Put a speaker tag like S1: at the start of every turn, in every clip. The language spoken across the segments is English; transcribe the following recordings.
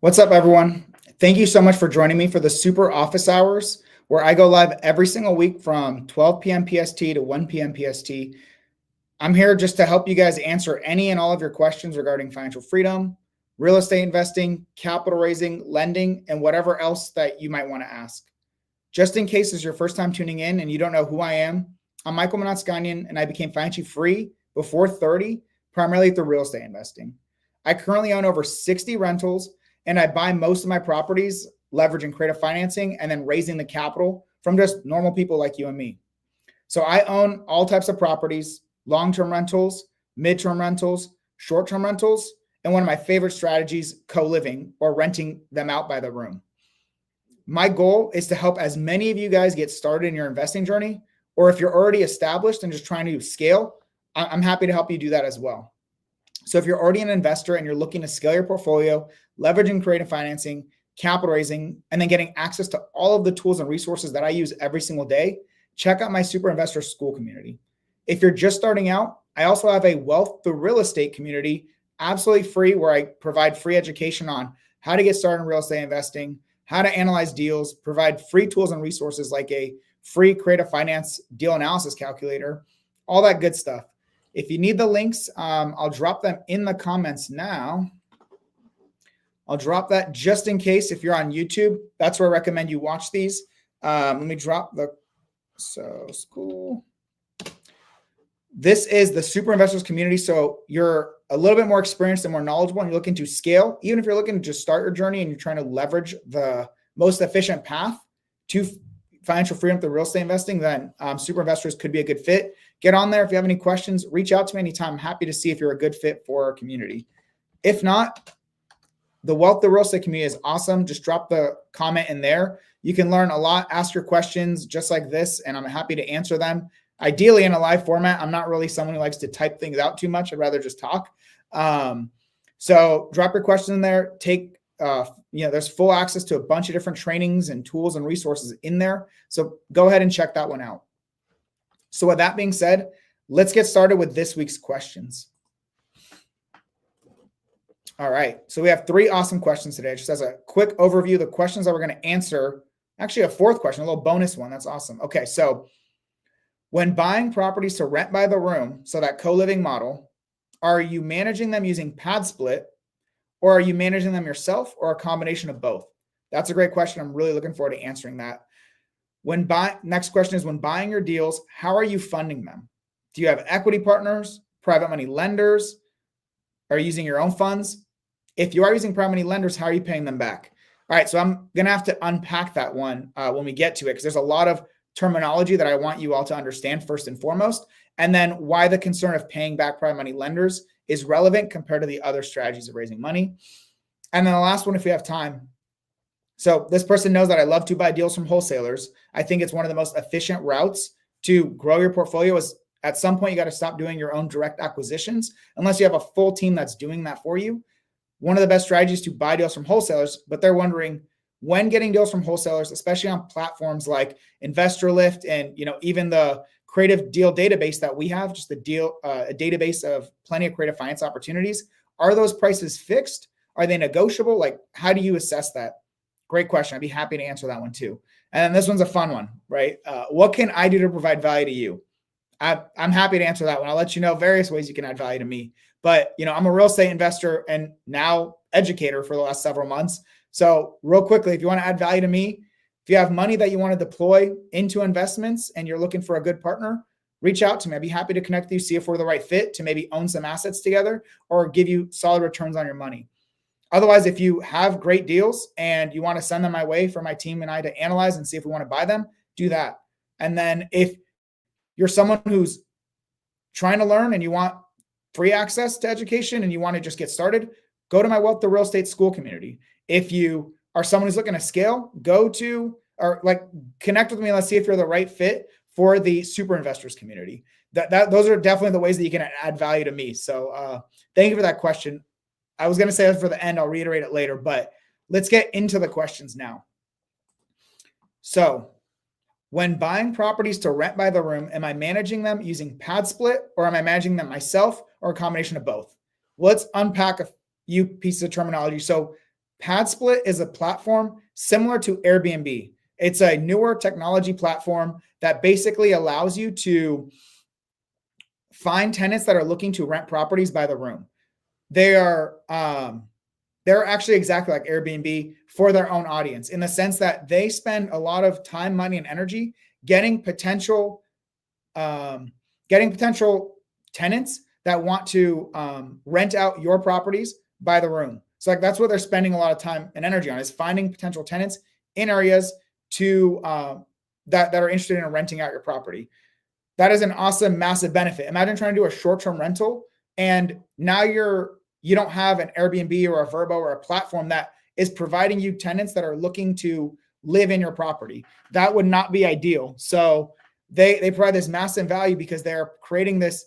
S1: What's up, everyone? Thank you so much for joining me for the Super Office Hours, where I go live every single week from 12 p.m. PST to 1 p.m. PST. I'm here just to help you guys answer any and all of your questions regarding financial freedom, real estate investing, capital raising, lending, and whatever else that you might want to ask. Just in case it's your first time tuning in and you don't know who I am, I'm Michael Manatskanian, and I became financially free before 30, primarily through real estate investing. I currently own over 60 rentals, and I buy most of my properties leveraging creative financing and then raising the capital from just normal people like you and me. So I own all types of properties, long-term rentals, mid-term rentals, short-term rentals, and one of my favorite strategies, co-living, or renting them out by the room. My goal is to help as many of you guys get started in your investing journey, or if you're already established and just trying to scale, I'm happy to help you do that as well. So if you're already an investor and you're looking to scale your portfolio, leveraging creative financing, capital raising, and then getting access to all of the tools and resources that I use every single day, check out my Super Investor School community. If you're just starting out, I also have a wealth through real estate community, absolutely free, where I provide free education on how to get started in real estate investing, how to analyze deals, provide free tools and resources like a free creative finance deal analysis calculator, all that good stuff. If you need the links, I'll drop them in the comments now. I'll drop that just in case if you're on YouTube. That's where I recommend you watch these. Let me drop the school. This is the Super Investors community. So you're a little bit more experienced and more knowledgeable, and you're looking to scale. Even if you're looking to just start your journey and you're trying to leverage the most efficient path to financial freedom through real estate investing, then Super Investors could be a good fit. Get on there. If you have any questions, reach out to me anytime. I'm happy to see if you're a good fit for our community. If not, the Wealth of Real Estate community is awesome. Just drop the comment in there. You can learn a lot, ask your questions just like this, and I'm happy to answer them. Ideally in a live format. I'm not really someone who likes to type things out too much. I'd rather just talk. So drop your question in there. There's full access to a bunch of different trainings and tools and resources in there. So go ahead and check that one out. So with that being said, let's get started with this week's questions. All right. So we have 3 awesome questions today. Just as a quick overview, the questions that we're going to answer, actually a 4th question, a little bonus one. That's awesome. Okay. So when buying properties to rent by the room, so that co-living model, are you managing them using pad split, or are you managing them yourself, or a combination of both? That's a great question. I'm really looking forward to answering that. Next question is, when buying your deals, how are you funding them? Do you have equity partners, private money lenders? Are you using your own funds? If you are using private money lenders, how are you paying them back? All right, so I'm going to have to unpack that one when we get to it, because there's a lot of terminology that I want you all to understand first and foremost, and then why the concern of paying back private money lenders is relevant compared to the other strategies of raising money. And then the last one, if we have time. So this person knows that I love to buy deals from wholesalers. I think it's one of the most efficient routes to grow your portfolio. Is at some point, you got to stop doing your own direct acquisitions unless you have a full team that's doing that for you. One of the best strategies to buy deals from wholesalers, but they're wondering when getting deals from wholesalers, especially on platforms like InvestorLift and even the creative deal database that we have, just a database of plenty of creative finance opportunities. Are those prices fixed? Are they negotiable? Like, how do you assess that? Great question. I'd be happy to answer that one too. And then this one's a fun one, right? What can I do to provide value to you? I'm happy to answer that one. I'll let you know various ways you can add value to me. But I'm a real estate investor and now educator for the last several months. So real quickly, if you want to add value to me, if you have money that you want to deploy into investments and you're looking for a good partner, reach out to me. I'd be happy to connect with you, see if we're the right fit to maybe own some assets together or give you solid returns on your money. Otherwise, if you have great deals and you want to send them my way for my team and I to analyze and see if we want to buy them, do that. And then if you're someone who's trying to learn and you want free access to education and you want to just get started, go to my Wealth of Real Estate School community. If you are someone who's looking to scale, connect with me. Let's see if you're the right fit for the Super Investors community. Those are definitely the ways that you can add value to me. So thank you for that question. I was going to say that for the end. I'll reiterate it later, but let's get into the questions now. So when buying properties to rent by the room, am I managing them using pad split, or am I managing them myself, or a combination of both? Let's unpack a few pieces of terminology. So PadSplit is a platform similar to Airbnb. It's a newer technology platform that basically allows you to find tenants that are looking to rent properties by the room. They're actually exactly like Airbnb for their own audience, in the sense that they spend a lot of time, money, and energy getting potential tenants that want to rent out your properties by the room. So like that's what they're spending a lot of time and energy on, is finding potential tenants in areas to that are interested in renting out your property. That is an awesome, massive benefit. Imagine trying to do a short-term rental, and now you don't have an Airbnb or a Vrbo or a platform that is providing you tenants that are looking to live in your property. That would not be ideal. So they provide this massive value because they're creating this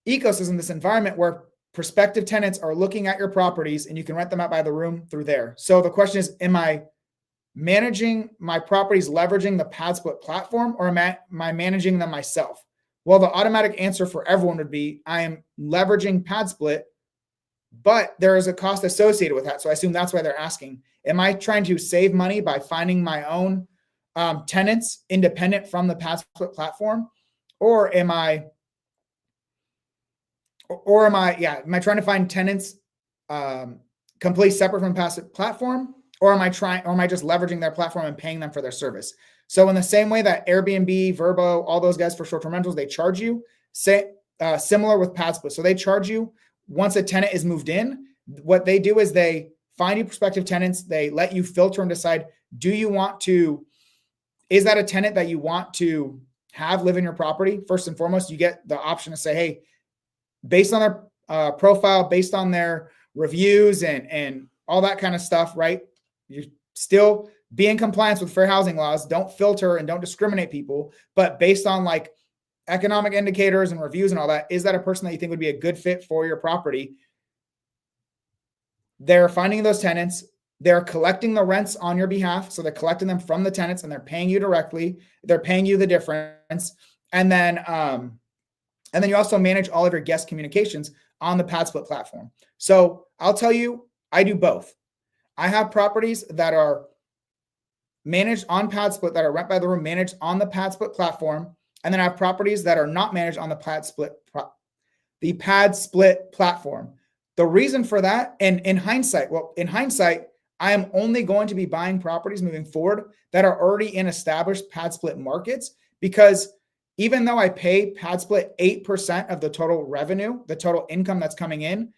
S1: ecosystem, this environment where prospective tenants are looking at your properties and you can rent them out by the room through there. So the question is, am I managing my properties leveraging the PadSplit platform, or am I managing them myself? Well, the automatic answer for everyone would be, I am leveraging PadSplit, but there is a cost associated with that. So I assume that's why they're asking. Am I trying to save money by finding my own tenants independent from the PadSplit platform? Or am I trying to find tenants completely separate from PadSplit platform? Or am I just leveraging their platform and paying them for their service? So in the same way that Airbnb, Vrbo, all those guys for short-term rentals, they charge you, similar with PadSplit. So they charge you once a tenant is moved in. What they do is they find you prospective tenants. They let you filter and decide, is that a tenant that you want to have live in your property? First and foremost, you get the option to say, hey, based on their profile, based on their reviews and all that kind of stuff, right? You still be in compliance with fair housing laws. Don't filter and don't discriminate people, but based on like economic indicators and reviews and all that, is that a person that you think would be a good fit for your property? They're finding those tenants. They're collecting the rents on your behalf. So they're collecting them from the tenants and they're paying you directly. They're paying you the difference. And then you also manage all of your guest communications on the PadSplit platform. So I'll tell you, I do both. I have properties that are managed on PadSplit, that are rent by the room, managed on the PadSplit platform. And then I have properties that are not managed on the PadSplit platform. The reason for that, and in hindsight, I am only going to be buying properties moving forward that are already in established PadSplit markets, because even though I pay PadSplit 8% of the total revenue, the total income that's coming in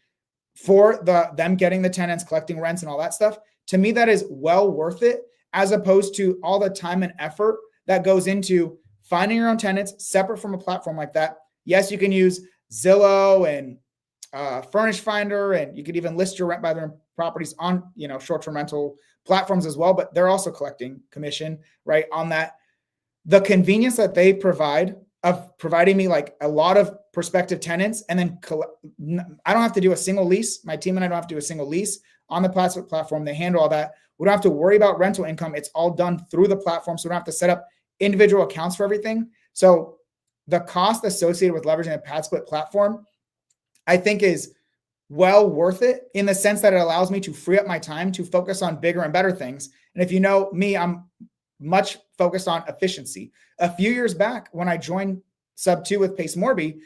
S1: for them getting the tenants, collecting rents and all that stuff, to me, that is well worth it, as opposed to all the time and effort that goes into finding your own tenants separate from a platform like that. Yes, you can use Zillow and Furnish Finder, and you could even list your rent by the room properties on, short-term rental platforms as well, but they're also collecting commission, right, on that. The convenience that they provide of providing me like a lot of prospective tenants, and then I don't have to do a single lease. My team and I don't have to do a single lease on the PadSplit platform. They handle all that. We don't have to worry about rental income. It's all done through the platform. So we don't have to set up individual accounts for everything. So the cost associated with leveraging the PadSplit platform, I think, is well worth it, in the sense that it allows me to free up my time to focus on bigger and better things. And if you know me, I'm much focused on efficiency. A few years back, when I joined Sub 2 with Pace Morby,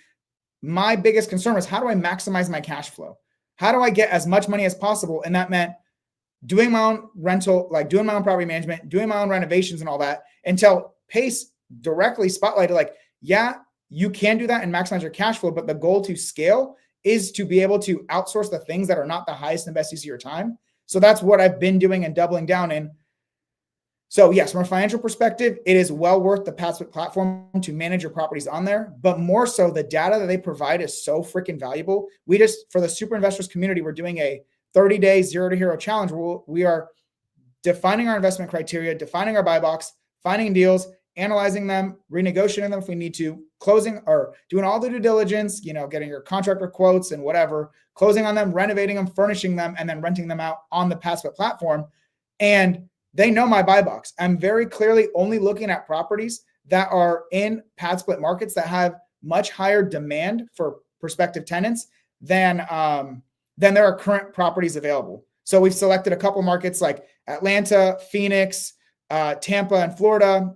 S1: my biggest concern was, how do I maximize my cash flow? How do I get as much money as possible? And that meant doing my own rental, like doing my own property management, doing my own renovations and all that, until Pace directly spotlighted, like, yeah, you can do that and maximize your cash flow, but the goal to scale is to be able to outsource the things that are not the highest and best use of your time. So that's what I've been doing and doubling down in. So yes, from a financial perspective, it is well worth the PadSplit platform to manage your properties on there, but more so, the data that they provide is so freaking valuable. For the super investors community, we're doing a 30-day zero to hero challenge where we are defining our investment criteria, defining our buy box, finding deals, analyzing them, renegotiating them if we need to, closing or doing all the due diligence, getting your contractor quotes and whatever, closing on them, renovating them, furnishing them, and then renting them out on the PadSplit platform. And they know my buy box. I'm very clearly only looking at properties that are in PadSplit markets that have much higher demand for prospective tenants than there are current properties available. So we've selected a couple markets like Atlanta, Phoenix, Tampa, and Florida,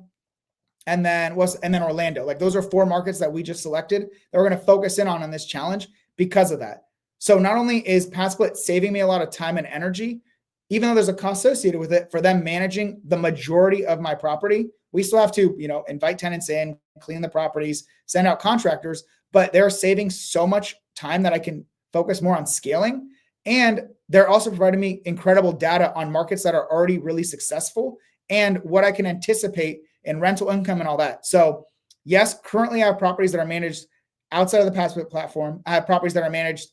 S1: and then Orlando. Like those are 4 markets that we just selected that we're going to focus in on this challenge because of that. So not only is Pad Split saving me a lot of time and energy, even though there's a cost associated with it for them managing the majority of my property, we still have to, invite tenants in, clean the properties, send out contractors, but they're saving so much time that I can focus more on scaling. And they're also providing me incredible data on markets that are already really successful and what I can anticipate in rental income and all that. So yes, currently I have properties that are managed outside of the Pad Split platform. I have properties that are managed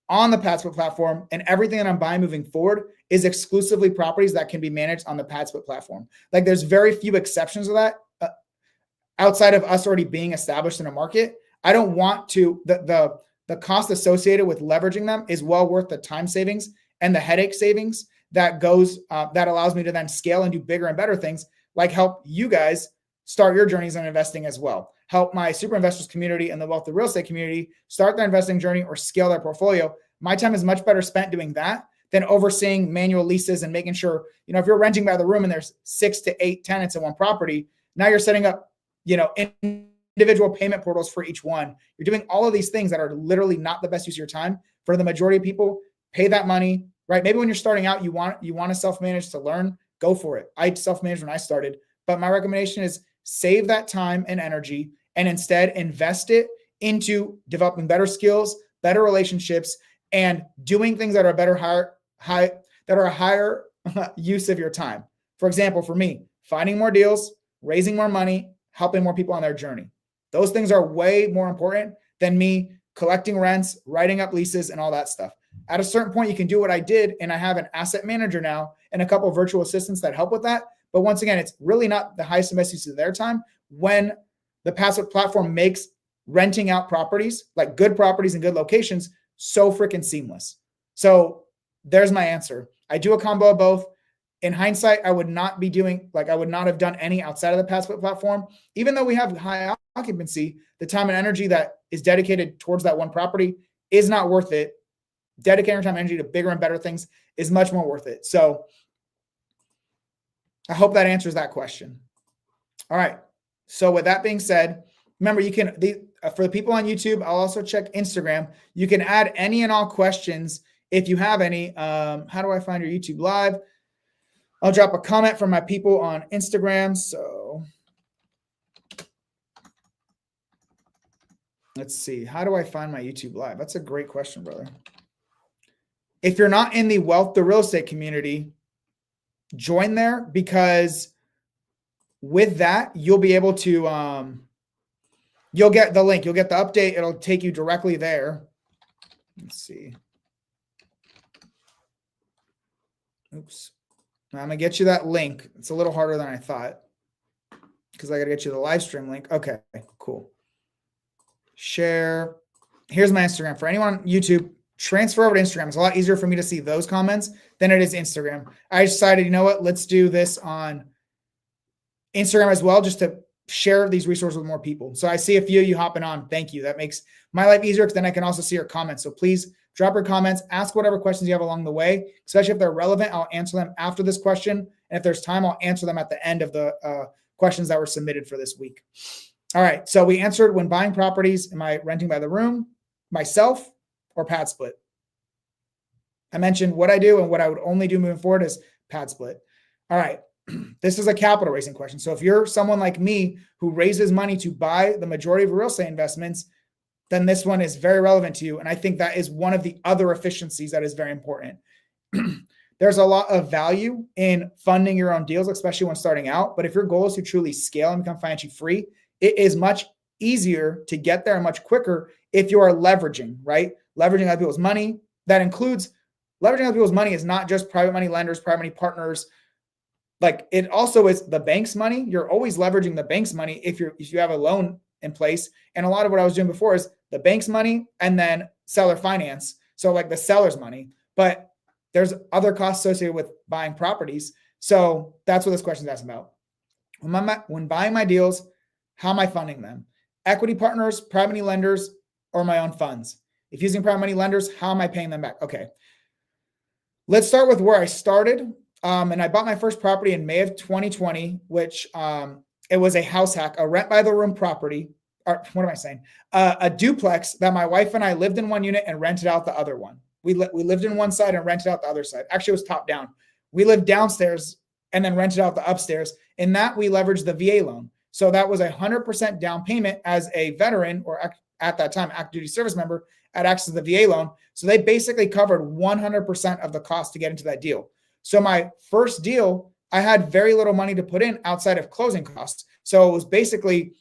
S1: on the Pad Split platform, and everything that I'm buying moving forward is exclusively properties that can be managed on the Pad Split platform. Like there's very few exceptions of that outside of us already being established in a market. I don't want to, the cost associated with leveraging them is well worth the time savings and the headache savings that allows me to then scale and do bigger and better things, like help you guys start your journeys in investing as well. Help my super investors community and the wealthy real estate community start their investing journey or scale their portfolio. My time is much better spent doing that than overseeing manual leases and making sure, if you're renting by the room and there's 6 to 8 tenants in one property, now you're setting up, individual payment portals for each one. You're doing all of these things that are literally not the best use of your time. For the majority of people, pay that money, right? Maybe when you're starting out, you want to self-manage to learn, go for it. I self-managed when I started, but my recommendation is save that time and energy and instead invest it into developing better skills, better relationships, and doing things that are a higher use of your time. For example, for me, finding more deals, raising more money, helping more people on their journey. Those things are way more important than me collecting rents, writing up leases, and all that stuff. At a certain point, you can do what I did, and I have an asset manager now and a couple of virtual assistants that help with that. But once again, it's really not the highest and best use of their time when the Pad Split platform makes renting out properties, like good properties and good locations, so freaking seamless. So there's my answer. I do a combo of both. In hindsight, I would not have done any outside of the Pad Split platform. Even though we have high occupancy, the time and energy that is dedicated towards that one property is not worth it. Dedicating your time and energy to bigger and better things is much more worth it. So I hope that answers that question. All right. So with that being said, remember, you can, for the people on YouTube, I'll also check Instagram. You can add any and all questions if you have any. How do I find your YouTube live? I'll drop a comment from my people on Instagram. So let's see. How do I find my YouTube live? That's a great question, brother. If you're not in the real estate community, join there, because with that, you'll be able to, you'll get the link, you'll get the update. It'll take you directly there. Let's see. Oops. I'm going to get you that link. It's a little harder than I thought because I got to get you the live stream link. Okay, cool. Share. Here's my Instagram. For anyone on YouTube, transfer over to Instagram. It's a lot easier for me to see those comments than it is Instagram. I decided, you know what? Let's do this on Instagram as well, just to share these resources with more people. So I see a few of you hopping on. Thank you. That makes my life easier because then I can also see your comments. So please drop your comments, ask whatever questions you have along the way, especially if they're relevant. I'll answer them after this question. And if there's time, I'll answer them at the end of the questions that were submitted for this week. All right. So we answered, when buying properties, am I renting by the room, myself, or Pad Split? I mentioned what I do and what I would only do moving forward is Pad Split. All right. This is a capital raising question. So if you're someone like me who raises money to buy the majority of real estate investments, then this one is very relevant to you. And I think that is one of the other efficiencies that is very important. There's a lot of value in funding your own deals, especially when starting out. But if your goal is to truly scale and become financially free, it is much easier to get there and much quicker if you are leveraging, right? Leveraging other people's money. That includes leveraging other people's money is not just private money lenders, private money partners. Like, it also is the bank's money. You're always leveraging the bank's money if you have a loan in place. And a lot of what I was doing before is the bank's money and then seller finance. So like the seller's money, but there's other costs associated with buying properties. So that's what this question is asking about. When buying my deals, how am I funding them? Equity partners, private money lenders, or my own funds? If using private money lenders, how am I paying them back? Okay. Let's start with where I started. And I bought my first property in May of 2020, which it was a house hack, a rent by the room property. Or what am I saying? A duplex that my wife and I lived in one unit and rented out the other one. We lived in one side and rented out the other side. Actually, it was top down. We lived downstairs and then rented out the upstairs. In that, we leveraged the VA loan. So that was 100% down payment as a veteran, or at that time, active duty service member, at access to the VA loan. So they basically covered 100% of the cost to get into that deal. So my first deal, I had very little money to put in outside of closing costs. So it was basically,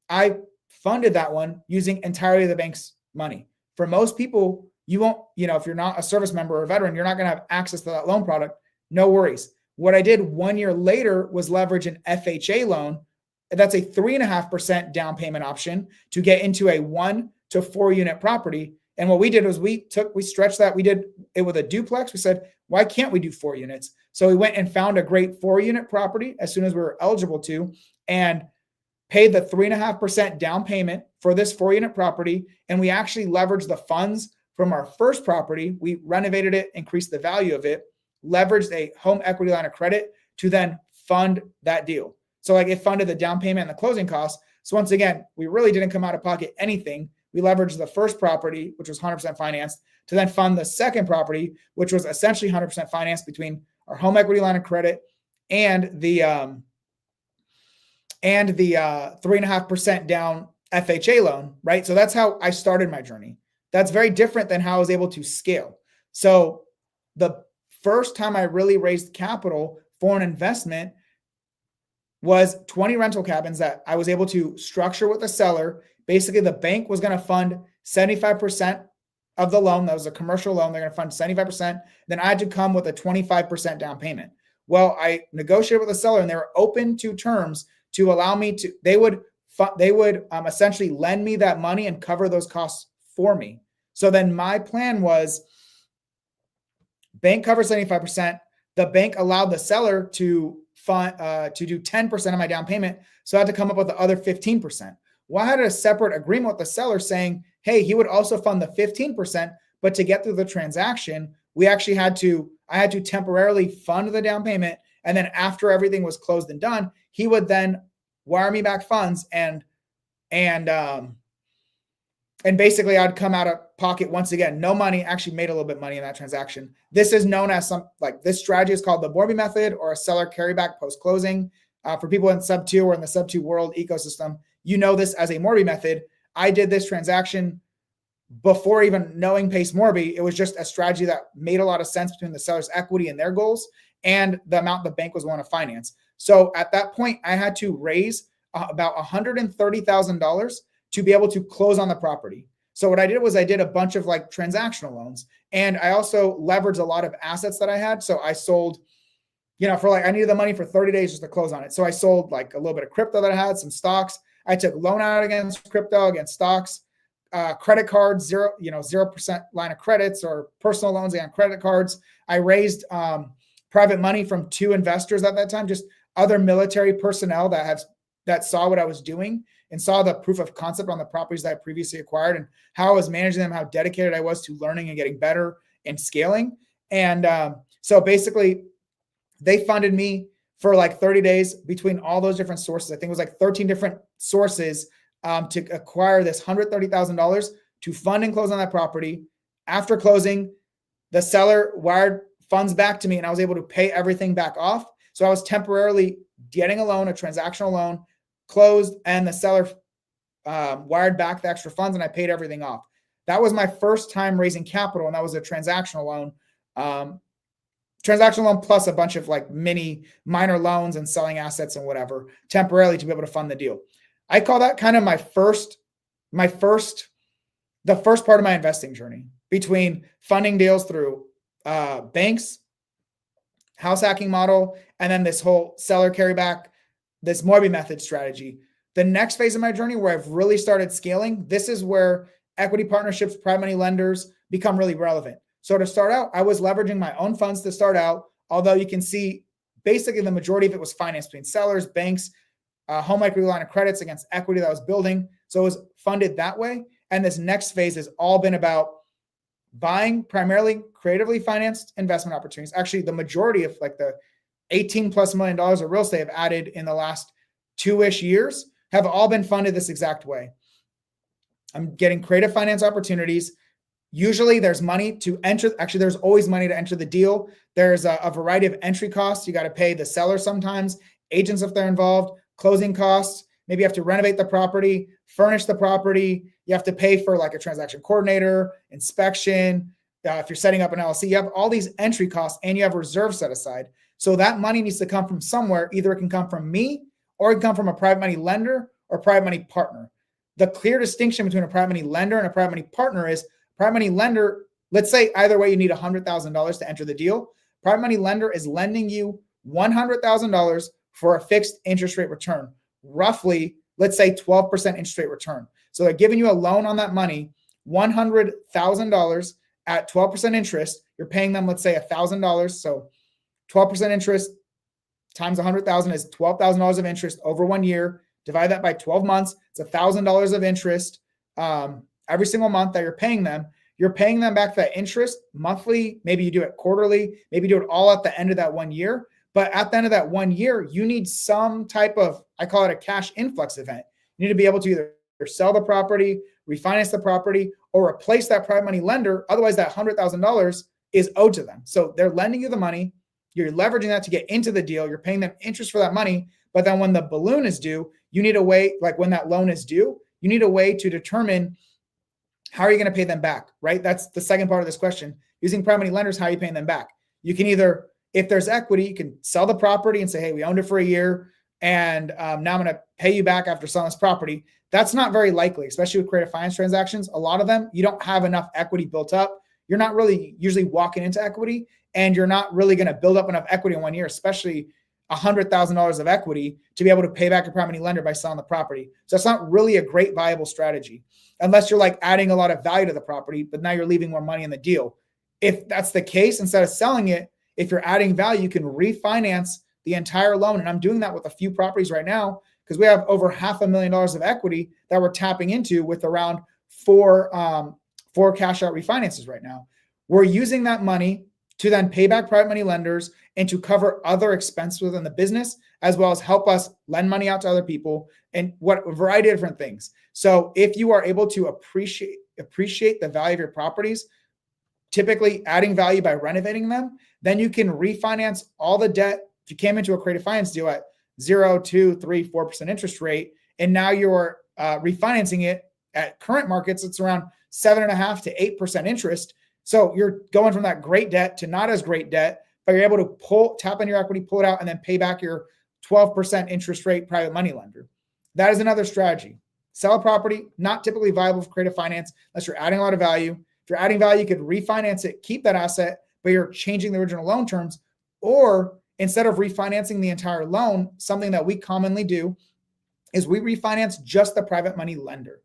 S1: I funded that one using entirely the bank's money. For most people, you won't, if you're not a service member or a veteran, you're not going to have access to that loan product. No worries. What I did 1 year later was leverage an FHA loan. That's a 3.5% down payment option to get into a 1 to 4 unit property. And what we did was we stretched that. We did it with a duplex. We said, why can't we do 4 units? So we went and found a great 4 unit property as soon as we were eligible to, and paid the 3.5% down payment for this 4 unit property. And we actually leveraged the funds from our first property. We renovated it, increased the value of it, leveraged a home equity line of credit to then fund that deal. So like it funded the down payment and the closing costs. So once again, we really didn't come out of pocket anything. We leveraged the first property, which was 100% financed, to then fund the second property, which was essentially 100% financed between our home equity line of credit and the 3.5% down FHA loan, right? So that's how I started my journey. That's very different than how I was able to scale. So the first time I really raised capital for an investment was 20 rental cabins that I was able to structure with the seller. Basically, the bank was going to fund 75% of the loan. That was a commercial loan. They're going to fund 75%. Then I had to come with a 25% down payment. Well, I negotiated with the seller, and they were open to terms to allow me to, they would essentially lend me that money and cover those costs for me. So then my plan was bank covers 75%. The bank allowed the seller to fund, to do 10% of my down payment. So I had to come up with the other 15%. Well, I had a separate agreement with the seller saying, hey, he would also fund the 15%, but to get through the transaction, I had to temporarily fund the down payment. And then after everything was closed and done, he would then wire me back funds and basically I'd come out of pocket once again, no money, actually made a little bit of money in that transaction. This is known as this strategy is called the Morby method, or a seller carryback post-closing. For people in sub 2 or in the sub 2 world ecosystem, you know this as a Morby method. I did this transaction before even knowing Pace Morby. It was just a strategy that made a lot of sense between the seller's equity and their goals and the amount the bank was willing to finance. So at that point, I had to raise about $130,000 to be able to close on the property. So what I did was I did a bunch of like transactional loans, and I also leveraged a lot of assets that I had. So I sold, I needed the money for 30 days just to close on it. So I sold like a little bit of crypto that I had, some stocks. I took loan out against crypto, against stocks, credit cards, 0% line of credits or personal loans on credit cards. I raised private money from 2 investors at that time, just other military personnel that saw what I was doing and saw the proof of concept on the properties that I previously acquired and how I was managing them, how dedicated I was to learning and getting better and scaling. And so basically they funded me for like 30 days between all those different sources. I think it was like 13 different sources to acquire this $130,000 to fund and close on that property. After closing, the seller wired funds back to me and I was able to pay everything back off. So I was temporarily getting a loan, a transactional loan, closed, and the seller wired back the extra funds and I paid everything off. That was my first time raising capital, and that was a transactional loan. Transactional loan plus a bunch of like minor loans and selling assets and whatever temporarily to be able to fund the deal. I call that kind of the first part of my investing journey, between funding deals through banks, house hacking model, and then this whole seller carryback, this Morby method strategy. The next phase of my journey where I've really started scaling, this is where equity partnerships, private money lenders become really relevant. So to start out, I was leveraging my own funds to start out, although you can see basically the majority of it was financed between sellers, banks, home equity line of credits against equity that I was building. So it was funded that way. And this next phase has all been about buying primarily creatively financed investment opportunities. Actually, the majority of like the $18+ million of real estate I've added in the last 2-ish years have all been funded this exact way. I'm getting creative finance opportunities. Usually there's money to enter. Actually, there's always money to enter the deal. There's a variety of entry costs. You got to pay the seller sometimes, agents if they're involved, closing costs. Maybe you have to renovate the property, furnish the property. You have to pay for like a transaction coordinator, inspection. If you're setting up an LLC, you have all these entry costs and you have reserves set aside. So that money needs to come from somewhere. Either it can come from me or it can come from a private money lender or private money partner. The clear distinction between a private money lender and a private money partner is private money lender, let's say either way you need $100,000 to enter the deal. Private money lender is lending you $100,000 for a fixed interest rate return, roughly, let's say 12% interest rate return. So they're giving you a loan on that money, $100,000 at 12% interest. You're paying them, let's say $1,000. So 12% interest times 100,000 is $12,000 of interest over 1 year. Divide that by 12 months. It's $1,000 of interest every single month that you're paying them. You're paying them back that interest monthly. Maybe you do it quarterly. Maybe you do it all at the end of that 1 year. But at the end of that 1 year, you need some type of, I call it a cash influx event. You need to be able to either sell the property, refinance the property, or replace that private money lender. Otherwise, that $100,000 is owed to them. So they're lending you the money. You're leveraging that to get into the deal. You're paying them interest for that money. But then when the balloon is due, you need a way, like when that loan is due, you need a way to determine how are you going to pay them back, right? That's the second part of this question. Using private money lenders, how are you paying them back? You can either, if there's equity, you can sell the property and say, hey, we owned it for a year, and now I'm going to pay you back after selling this property. That's not very likely, especially with creative finance transactions. A lot of them, you don't have enough equity built up. You're not really usually walking into equity, and you're not really going to build up enough equity in 1 year, especially $100,000 of equity to be able to pay back your private money lender by selling the property. So it's not really a great viable strategy unless you're like adding a lot of value to the property, but now you're leaving more money in the deal. If that's the case, instead of selling it, if you're adding value, you can refinance the entire loan. And I'm doing that with a few properties right now because we have over $500,000 of equity that we're tapping into with around four cash out refinances right now. We're using that money to then pay back private money lenders and to cover other expenses within the business, as well as help us lend money out to other people and what a variety of different things. So if you are able to appreciate the value of your properties, typically adding value by renovating them, then you can refinance all the debt. If you came into a creative finance deal at 0, 2, 3, 4% interest rate, and now you're refinancing it at current markets, it's around 7.5 to 8% interest. So you're going from that great debt to not as great debt, but you're able to tap in your equity, pull it out, and then pay back your 12% interest rate private money lender. That is another strategy. Sell a property, not typically viable for creative finance unless you're adding a lot of value. If you're adding value, you could refinance it, keep that asset, but you're changing the original loan terms. Or instead of refinancing the entire loan, something that we commonly do is we refinance just the private money lender,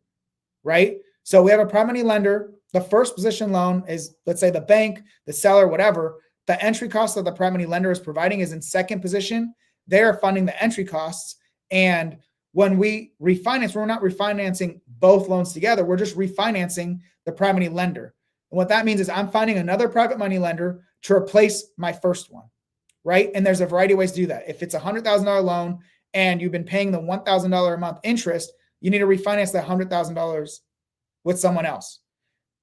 S1: right? So we have a private money lender. The first position loan is, let's say, the bank, the seller, whatever. The entry cost that the private money lender is providing is in second position. They're funding the entry costs. And when we refinance, we're not refinancing both loans together. We're just refinancing the private money lender. And what that means is I'm finding another private money lender to replace my first one, right? And there's a variety of ways to do that. If it's a $100,000 loan and you've been paying the $1,000 a month interest, you need to refinance that $100,000 with someone else.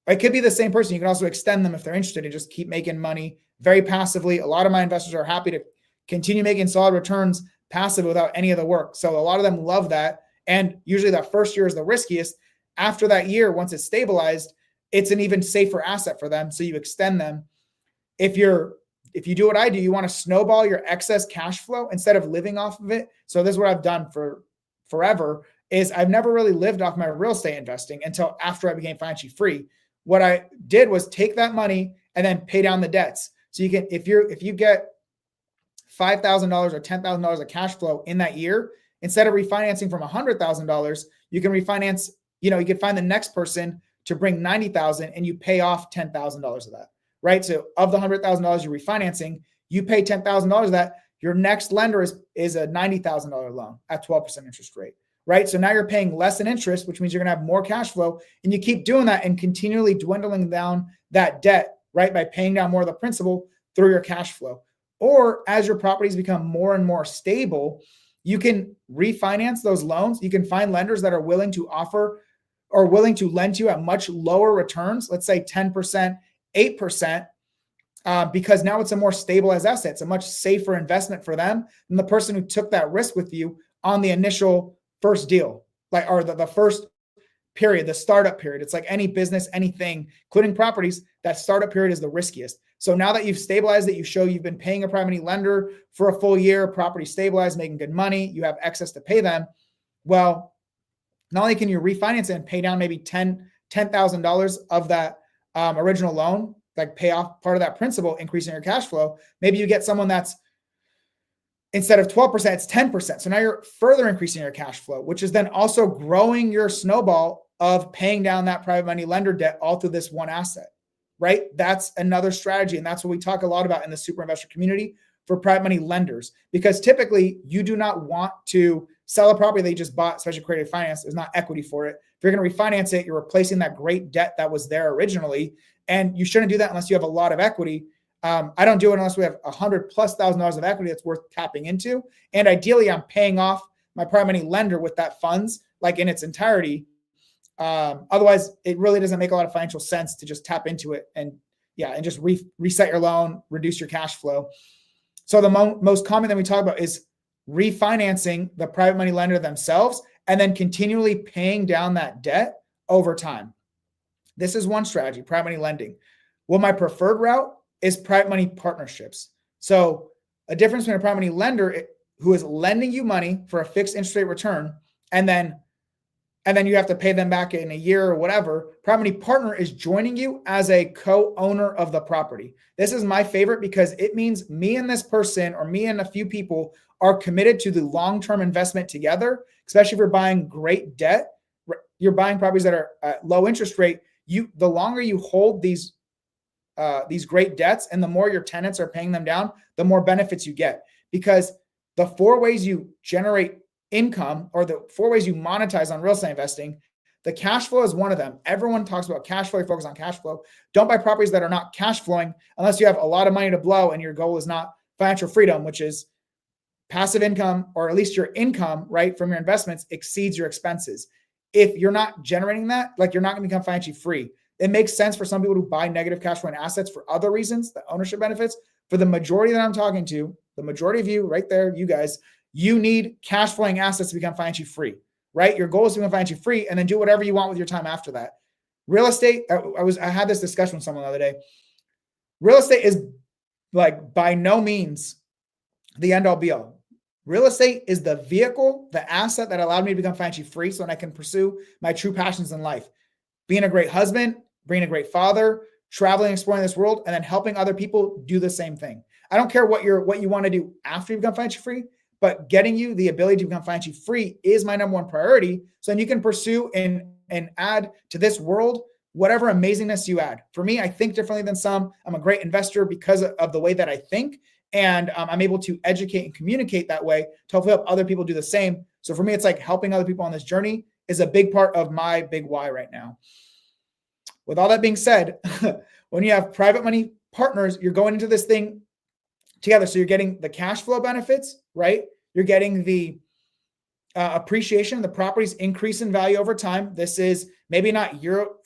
S1: It could be the same person. You can also extend them if they're interested and just keep making money very passively. A lot of my investors are happy to continue making solid returns passive without any of the work. So a lot of them love that. And usually that first year is the riskiest. After that year, once it's stabilized, it's an even safer asset for them. So you extend them. If you do what I do, you want to snowball your excess cash flow instead of living off of it. So this is what I've done for forever is I've never really lived off my real estate investing until after I became financially free. What I did was take that money and then pay down the debts. So you can, if you get $5,000 or $10,000 of cash flow in that year, instead of refinancing from $100,000, you can refinance, you can find the next person to bring $90,000 and you pay off $10,000 of that, right? So of the $100,000 you're refinancing, you pay $10,000 of that. Your next lender is a $90,000 loan at 12% interest rate, right? So now you're paying less in interest, which means you're going to have more cash flow, and you keep doing that and continually dwindling down that debt, right, by paying down more of the principal through your cash flow. Or as your properties become more and more stable, you can refinance those loans. You can find lenders that are willing to offer or willing to lend to you at much lower returns, let's say 10%, 8%, because now it's a more stabilized asset. It's a much safer investment for them than the person who took that risk with you on the initial first deal, like, or the first period, the startup period. It's like any business, anything, including properties, that startup period is the riskiest. So now that you've stabilized it, you show you've been paying a private money lender for a full year, property stabilized, making good money, you have excess to pay them. Well, not only can you refinance it and pay down maybe $10,000 of that original loan, like pay off part of that principal, increasing your cash flow. Maybe you get someone that's, instead of 12%, it's 10%. So now you're further increasing your cash flow, which is then also growing your snowball of paying down that private money lender debt all through this one asset, right? That's another strategy. And that's what we talk a lot about in the super investor community for private money lenders, because typically you do not want to sell a property that you just bought, especially creative finance. There's not equity for it. If you're going to refinance it, you're replacing that great debt that was there originally. And you shouldn't do that unless you have a lot of equity. I don't do it unless we have $100,000+ of equity that's worth tapping into. And ideally, I'm paying off my private money lender with that funds, like in its entirety. Otherwise, it really doesn't make a lot of financial sense to just tap into it and just reset your loan, reduce your cash flow. So the most common thing we talk about is refinancing the private money lender themselves and then continually paying down that debt over time. This is one strategy, private money lending. Well, my preferred route is private money partnerships. So a difference between a private money lender who is lending you money for a fixed interest rate return, and then you have to pay them back in a year or whatever. Private money partner is joining you as a co-owner of the property. This is my favorite because it means me and this person, or me and a few people, are committed to the long-term investment together, especially if you're buying great debt. You're buying properties that are at low interest rate. The longer you hold these great debts and the more your tenants are paying them down, the more benefits you get. Because the 4 ways you generate income, or the 4 ways you monetize on real estate investing, the cash flow is one of them. Everyone talks about cash flow, focus on cash flow. Don't buy properties that are not cash flowing unless you have a lot of money to blow and your goal is not financial freedom, which is passive income, or at least your income, right, from your investments exceeds your expenses. If you're not generating that, like, you're not going to become financially free. It makes sense for some people to buy negative cash flow assets for other reasons, the ownership benefits. For the majority that I'm talking to, the majority of you right there, you guys, you need cash flowing assets to become financially free, right? Your goal is to become financially free and then do whatever you want with your time after that. Real estate, I had this discussion with someone the other day. Real estate is, like, by no means the end all be all. Real estate is the vehicle, the asset that allowed me to become financially free so that I can pursue my true passions in life. Being a great husband, being a great father, traveling, exploring this world, and then helping other people do the same thing. I don't care what you want to do after you become financially free, but getting you the ability to become financially free is my number one priority. So then you can pursue and add to this world whatever amazingness you add. For me, I think differently than some. I'm a great investor because of the way that I think. And I'm able to educate and communicate that way to hopefully help other people do the same. So for me, it's like helping other people on this journey is a big part of my big why right now. With all that being said, when you have private money partners, you're going into this thing together. So you're getting the cash flow benefits, right? You're getting the appreciation, the properties increase in value over time. This is maybe not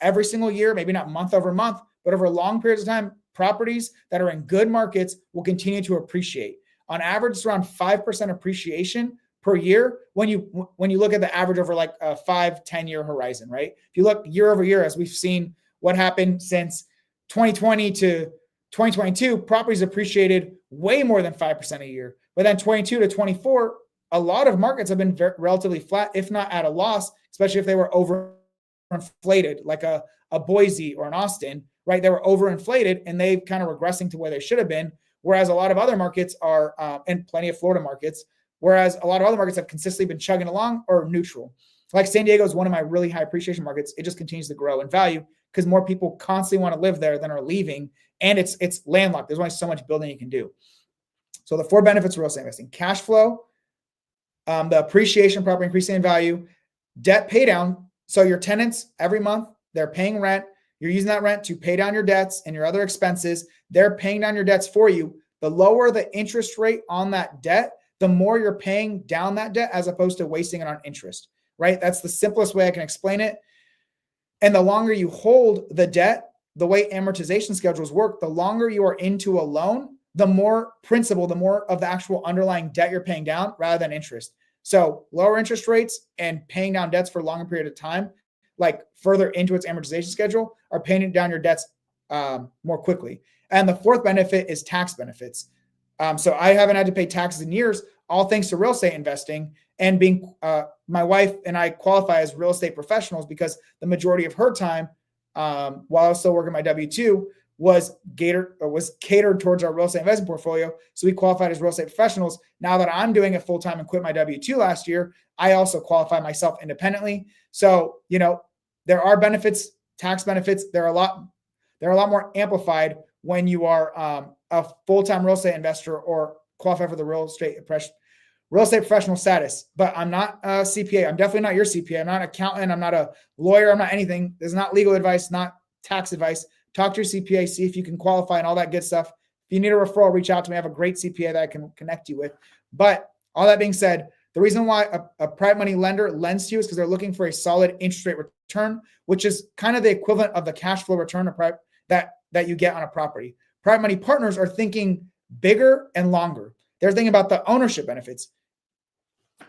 S1: every single year, maybe not month over month, but over long periods of time, properties that are in good markets will continue to appreciate. On average, it's around 5% appreciation per year when you look at the average over like a 5-10 year horizon, right? If you look year over year, as we've seen what happened since 2020 to 2022, properties appreciated way more than 5% a year. But then 22 to 24, a lot of markets have been relatively flat, if not at a loss, especially if they were overinflated, like a Boise or an Austin, right? They were overinflated and they've kind of regressing to where they should have been. Whereas a lot of other markets are, and plenty of Florida markets, whereas a lot of other markets have consistently been chugging along or neutral. Like San Diego is one of my really high appreciation markets. It just continues to grow in value because more people constantly want to live there than are leaving. And it's landlocked. There's only so much building you can do. So the 4 benefits of real estate investing: cash flow, the appreciation, property increasing in value, debt pay down. So your tenants every month, they're paying rent. You're using that rent to pay down your debts and your other expenses. They're paying down your debts for you. The lower the interest rate on that debt, the more you're paying down that debt as opposed to wasting it on interest, right? That's the simplest way I can explain it. And the longer you hold the debt, the way amortization schedules work, the longer you are into a loan, the more principal, the more of the actual underlying debt you're paying down rather than interest. So lower interest rates and paying down debts for a longer period of time, like further into its amortization schedule, are paying down your debts more quickly. And the fourth benefit is tax benefits. So I haven't had to pay taxes in years, all thanks to real estate investing and being my wife and I qualify as real estate professionals because the majority of her time while I was still working my W-2 was catered towards our real estate investment portfolio. So we qualified as real estate professionals. Now that I'm doing it full time and quit my W-2 last year, I also qualify myself independently. So, there are benefits, tax benefits. They're a lot more amplified when you are a full-time real estate investor or qualify for the real estate professional status. But I'm not a CPA. I'm definitely not your CPA. I'm not an accountant. I'm not a lawyer. I'm not anything. This is not legal advice, not tax advice. Talk to your CPA, see if you can qualify and all that good stuff. If you need a referral, reach out to me. I have a great CPA that I can connect you with. But all that being said, the reason why a private money lender lends to you is because they're looking for a solid interest rate return, which is kind of the equivalent of the cash flow return that you get on a property. Private money partners are thinking bigger and longer. They're thinking about the ownership benefits.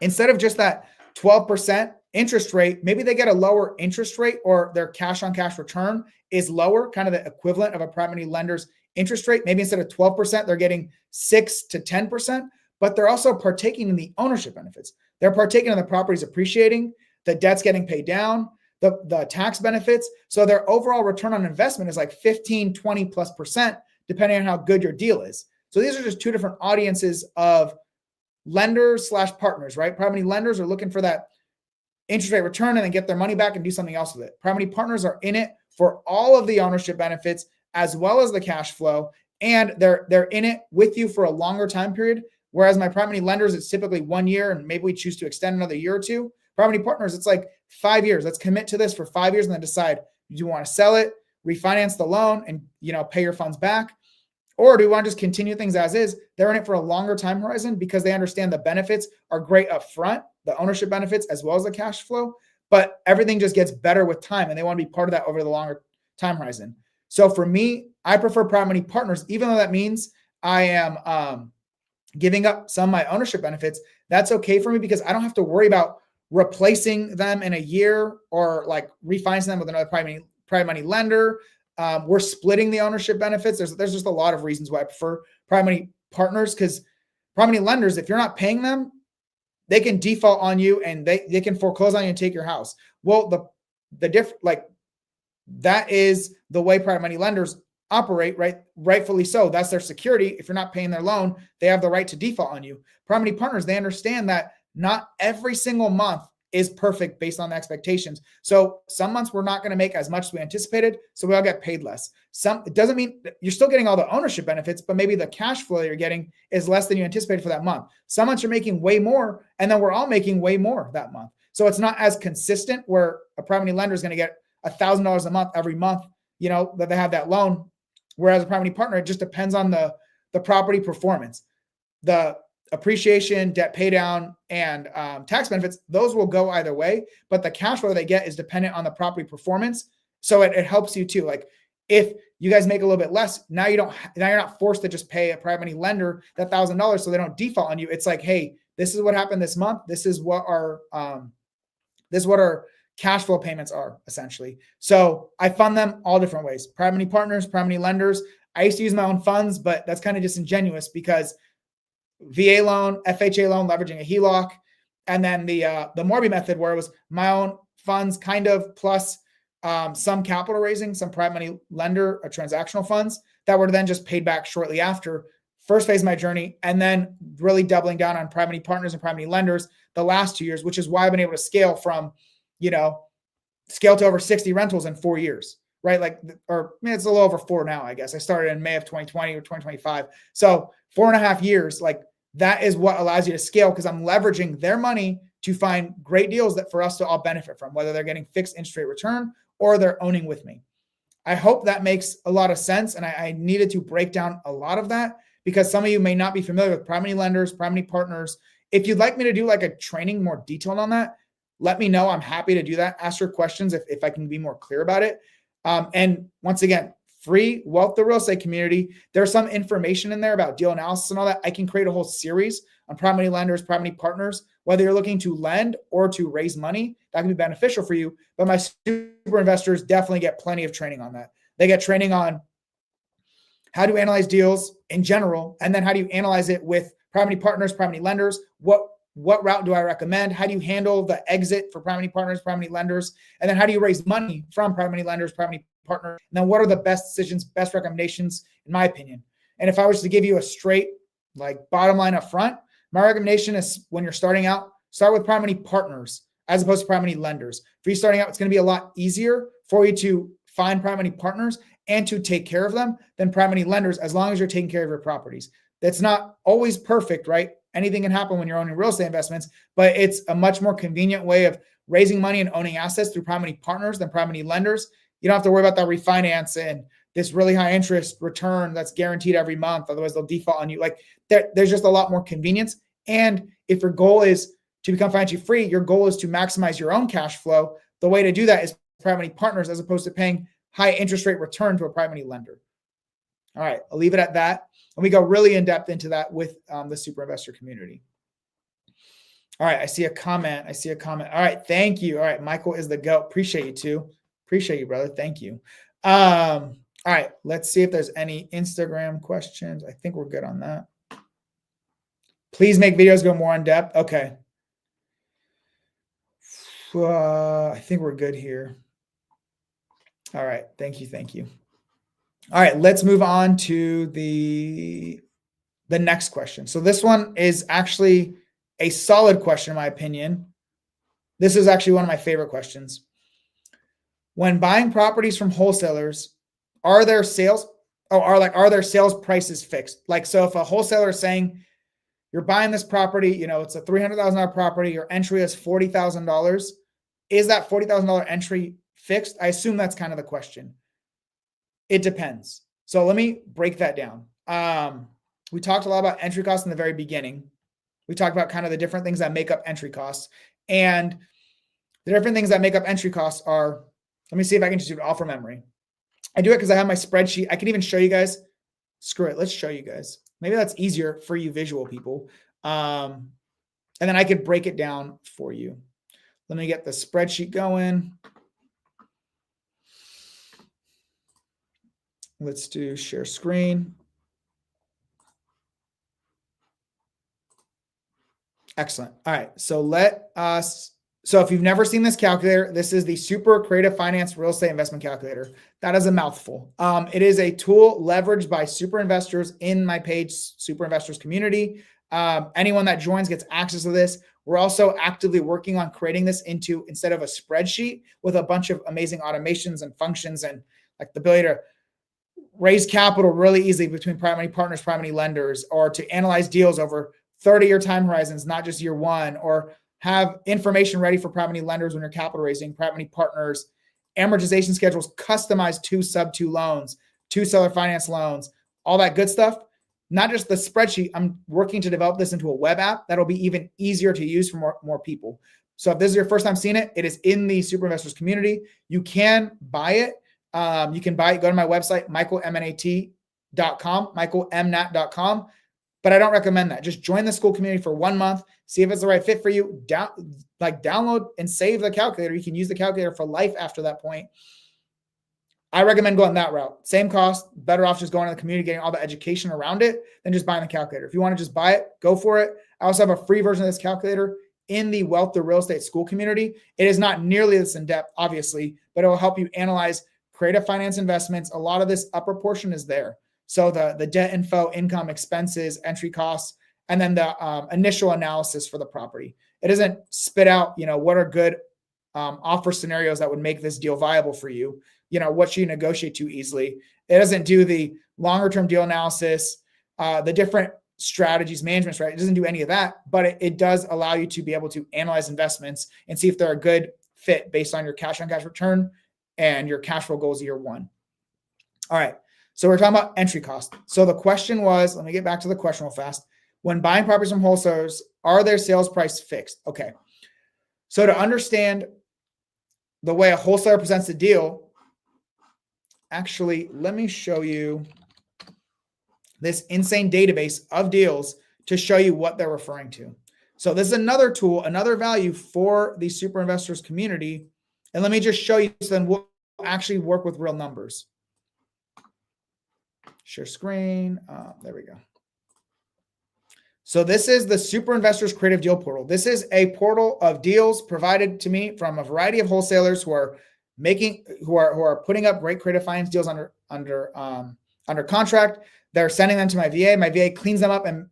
S1: Instead of just that 12% interest rate, maybe they get a lower interest rate or their cash on cash return is lower, kind of the equivalent of a private money lender's interest rate. Maybe instead of 12%, they're getting 6 to 10%, but they're also partaking in the ownership benefits. They're partaking in the properties appreciating, the debt's getting paid down, the tax benefits. So their overall return on investment is like 15, 20+%, depending on how good your deal is. So these are just two different audiences of lenders / partners, right? Private money lenders are looking for that interest rate return and then get their money back and do something else with it. Private money partners are in it for all of the ownership benefits as well as the cash flow, and they're in it with you for a longer time period. Whereas my private money lenders, it's typically 1 year, and maybe we choose to extend another year or two. Private money partners, it's like 5 years. Let's commit to this for 5 years and then decide, do you want to sell it, refinance the loan, and pay your funds back? Or do we want to just continue things as is? They're in it for a longer time horizon because they understand the benefits are great up front, the ownership benefits as well as the cash flow, but everything just gets better with time and they want to be part of that over the longer time horizon. So for me, I prefer private money partners, even though that means I am giving up some of my ownership benefits. That's okay for me because I don't have to worry about replacing them in a year or like refinancing them with another private money lender. We're splitting the ownership benefits. There's just a lot of reasons why I prefer private money partners, because private money lenders, if you're not paying them, they can default on you and they can foreclose on you and take your house. Well, that is the way private money lenders operate, right? Rightfully so. That's their security. If you're not paying their loan, they have the right to default on you. Private money partners, they understand that not every single month is perfect based on the expectations. So some months we're not going to make as much as we anticipated, so we all get paid less. It doesn't mean you're still getting all the ownership benefits, but maybe the cash flow you're getting is less than you anticipated for that month. Some months you're making way more, and then we're all making way more that month. So it's not as consistent where a private money lender is going to get $1,000 a month every month, that they have that loan. Whereas a private money partner, it just depends on the property performance. The appreciation, debt pay down, and tax benefits, those will go either way, but the cash flow they get is dependent on the property performance. So it helps you too. Like if you guys make a little bit less, now you're not forced to just pay a private money lender that $1,000 so they don't default on you. It's like, hey, this is what happened this month. This is what our cash flow payments are essentially. So I fund them all different ways. Private money partners, private money lenders. I used to use my own funds, but that's kind of disingenuous because VA loan, FHA loan, leveraging a HELOC, and then the Morby method where it was my own funds kind of plus some capital raising, some private money lender or transactional funds that were then just paid back shortly after. First phase of my journey, and then really doubling down on private money partners and private money lenders the last 2 years, which is why I've been able to scale from, scale to over 60 rentals in 4 years, right? It's a little over 4 now, I guess. I started in May of 2020 or 2025. So 4.5 years, that is what allows you to scale because I'm leveraging their money to find great deals that for us to all benefit from, whether they're getting fixed interest rate return or they're owning with me. I hope that makes a lot of sense. And I needed to break down a lot of that because some of you may not be familiar with private money lenders, private money partners. If you'd like me to do like a training more detailed on that, let me know. I'm happy to do that. Ask your questions if I can be more clear about it. And once again, free Wealth the Real Estate community. There's some information in there about deal analysis and all that. I can create a whole series on private money lenders, private money partners, whether you're looking to lend or to raise money. That can be beneficial for you. But my super investors definitely get plenty of training on that. They get training on how to analyze deals in general, and then how do you analyze it with private money partners, private money lenders? What route do I recommend? How do you handle the exit for private money partners, private money lenders? And then how do you raise money from private money lenders, private money partners? And then what are the best decisions, best recommendations, in my opinion? And if I was to give you a straight like bottom line up front, my recommendation is when you're starting out, start with private money partners as opposed to private money lenders. For you starting out, it's going to be a lot easier for you to find private money partners and to take care of them than private money lenders, as long as you're taking care of your properties. That's not always perfect, right? Anything can happen when you're owning real estate investments, but it's a much more convenient way of raising money and owning assets through private money partners than private money lenders. You don't have to worry about that refinance and this really high interest return that's guaranteed every month. Otherwise, they'll default on you. Like there's just a lot more convenience. And if your goal is to become financially free, your goal is to maximize your own cash flow. The way to do that is private money partners as opposed to paying high interest rate return to a private money lender. All right, I'll leave it at that. And we go really in depth into that with the super investor community. All right, I see a comment. All right, thank you. All right, Michael is the GOAT. Appreciate you too. Appreciate you, brother. Thank you. All right, let's see if there's any Instagram questions. I think we're good on that. Please make videos go more in depth. Okay. I think we're good here. All right, thank you. All right, let's move on to the next question. So this one is actually a solid question, in my opinion. This is actually one of my favorite questions. When buying properties from wholesalers, are their sales prices fixed? Like, so if a wholesaler is saying you're buying this property, it's a $300,000 property, your entry is $40,000. Is that $40,000 entry fixed? I assume that's kind of the question. It depends. So let me break that down. We talked a lot about entry costs in the very beginning. We talked about kind of the different things that make up entry costs. And the different things that make up entry costs are, let me see if I can just do it all from memory. I do it because I have my spreadsheet. I can even show you guys. Screw it. Let's show you guys. Maybe that's easier for you visual people. And then I could break it down for you. Let me get the spreadsheet going. Let's do share screen. Excellent. All right. So if you've never seen this calculator, this is the Super Creative Finance Real Estate Investment Calculator. That is a mouthful. It is a tool leveraged by super investors in my page, Super Investors Community. Anyone that joins gets access to this. We're also actively working on creating this into, instead of a spreadsheet with a bunch of amazing automations and functions and like the ability to raise capital really easily between private money partners, private money lenders, or to analyze deals over 30-year time horizons, not just year one, or have information ready for private money lenders when you're capital raising, private money partners, amortization schedules customized to sub-2 loans, to seller finance loans, all that good stuff. Not just the spreadsheet. I'm working to develop this into a web app that'll be even easier to use for more people. So if this is your first time seeing it, it is in the Super Investors community. You can buy it. You can buy it. Go to my website, michaelmnat.com, michaelmnat.com. But I don't recommend that. Just join the school community for 1 month. See if it's the right fit for you. Download and save the calculator. You can use the calculator for life after that point. I recommend going that route. Same cost, better off just going to the community, getting all the education around it than just buying the calculator. If you want to just buy it, go for it. I also have a free version of this calculator in the Wealth to Real Estate School community. It is not nearly this in depth, obviously, but it will help you analyze creative finance investments. A lot of this upper portion is there. So the debt info, income, expenses, entry costs, and then the initial analysis for the property. It doesn't spit out, what are good offer scenarios that would make this deal viable for you. What should you negotiate to easily? It doesn't do the longer term deal analysis, the different strategies, management strategies. It doesn't do any of that, but it does allow you to be able to analyze investments and see if they're a good fit based on your cash on cash return and your cash flow goals year one. All right. So we're talking about entry cost. So the question was, let me get back to the question real fast. When buying properties from wholesalers, are their sales price fixed? Okay. So to understand the way a wholesaler presents a deal, actually, let me show you this insane database of deals to show you what they're referring to. So this is another tool, another value for the super investors community. And let me just show you, so then we'll actually work with real numbers. Share screen. There we go. So this is the Super Investors Creative Deal Portal. This is a portal of deals provided to me from a variety of wholesalers who are putting up great creative finance deals under contract. They're sending them to my VA. My VA cleans them up, and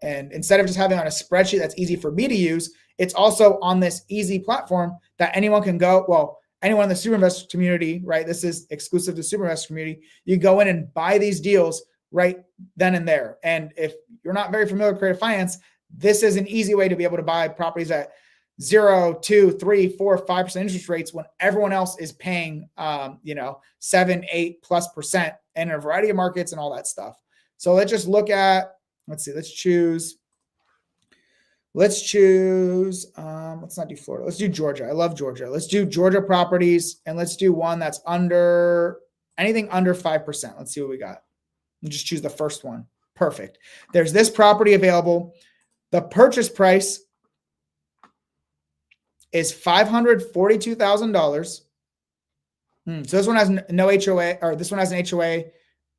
S1: instead of just having on a spreadsheet that's easy for me to use, it's also on this easy platform that anyone can go. Well, anyone in the super investor community, right? This is exclusive to super investor community. You go in and buy these deals right then and there. And if you're not very familiar with creative finance, this is an easy way to be able to buy properties at 0, 2, 3, 4, 5% interest rates when everyone else is paying, 7, 8+% in a variety of markets and all that stuff. So let's just look at, let's choose, let's not do Florida. Let's do Georgia. I love Georgia. Let's do Georgia properties, and let's do one that's anything under 5%. Let's see what we got. And just choose the first one. Perfect. There's this property available. The purchase price is $542,000. So this one has no HOA, or this one has an HOA.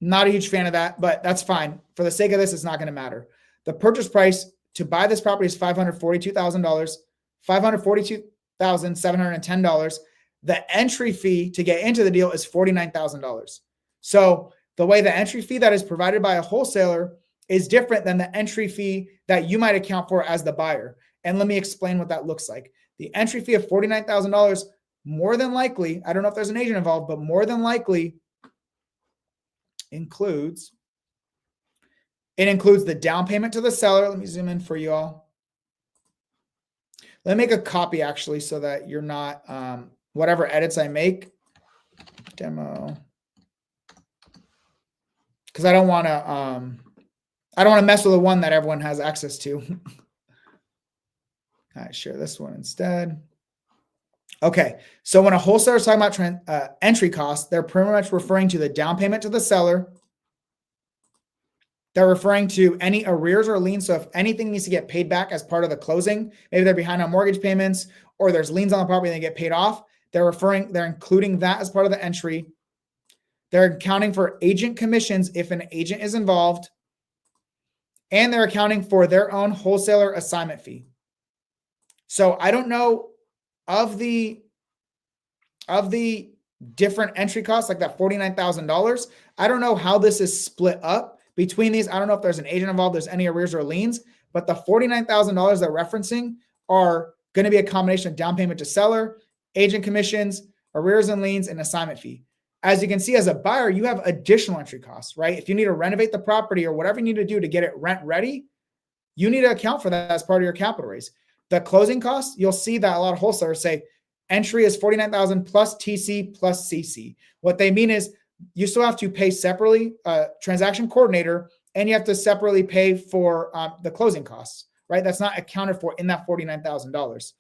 S1: Not a huge fan of that, but that's fine. For the sake of this, it's not going to matter. The purchase price to buy this property is $542,000, $542,710. The entry fee to get into the deal is $49,000. So the way the entry fee that is provided by a wholesaler is different than the entry fee that you might account for as the buyer. And let me explain what that looks like. The entry fee of $49,000, more than likely, I don't know if there's an agent involved, but more than likely includes the down payment to the seller. Let me zoom in for you all. Let me make a copy actually, so that you're not, whatever edits I make, demo, because I don't want to mess with the one that everyone has access to. All right, share this one instead. Okay, so when a wholesaler is talking about entry costs, they're pretty much referring to the down payment to the seller. They're referring to any arrears or liens. So if anything needs to get paid back as part of the closing, maybe they're behind on mortgage payments, or there's liens on the property and they get paid off, they're including that as part of the entry. They're accounting for agent commissions if an agent is involved, and they're accounting for their own wholesaler assignment fee. So I don't know of the different entry costs, like that $49,000. I don't know how this is split up between these. I don't know if there's an agent involved, there's any arrears or liens, but the $49,000 they're referencing are going to be a combination of down payment to seller, agent commissions, arrears and liens, and assignment fee. As you can see, as a buyer, you have additional entry costs, right? If you need to renovate the property or whatever you need to do to get it rent ready, you need to account for that as part of your capital raise. The closing costs, you'll see that a lot of wholesalers say entry is $49,000 plus TC plus CC. What they mean is you still have to pay separately a transaction coordinator, and you have to separately pay for the closing costs, right? That's not accounted for in that $49,000.